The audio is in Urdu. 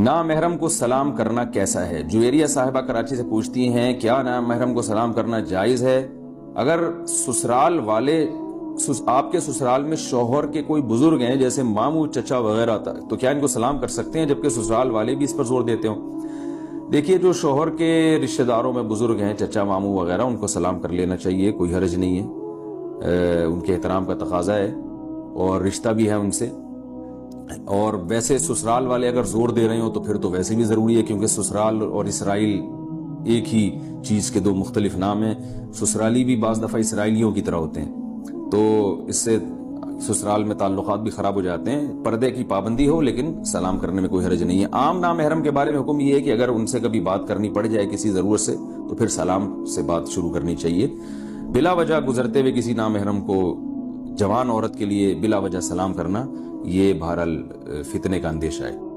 نامحرم کو سلام کرنا کیسا ہے؟ جویریہ صاحبہ کراچی سے پوچھتی ہیں کیا نامحرم کو سلام کرنا جائز ہے؟ اگر سسرال والے آپ کے سسرال میں شوہر کے کوئی بزرگ ہیں جیسے ماموں چچا وغیرہ تو کیا ان کو سلام کر سکتے ہیں جبکہ سسرال والے بھی اس پر زور دیتے ہوں؟ دیکھیے جو شوہر کے رشتہ داروں میں بزرگ ہیں چچا ماموں وغیرہ ان کو سلام کر لینا چاہیے، کوئی حرج نہیں ہے، ان کے احترام کا تقاضا ہے اور رشتہ بھی ہے ان سے۔ اور ویسے سسرال والے اگر زور دے رہے ہوں تو پھر تو ویسے بھی ضروری ہے، کیونکہ سسرال اور اسرائیل ایک ہی چیز کے دو مختلف نام ہیں۔ سسرالی بھی بعض دفعہ اسرائیلیوں کی طرح ہوتے ہیں، تو اس سے سسرال میں تعلقات بھی خراب ہو جاتے ہیں۔ پردے کی پابندی ہو لیکن سلام کرنے میں کوئی حرج نہیں ہے۔ عام نامحرم کے بارے میں حکم یہ ہے کہ اگر ان سے کبھی بات کرنی پڑ جائے کسی ضرورت سے تو پھر سلام سے بات شروع کرنی چاہیے۔ بلا وجہ گزرتے ہوئے کسی نامحرم کو جوان عورت کے لیے بلا وجہ سلام کرنا یہ بہرحال فتنے کا اندیشہ ہے۔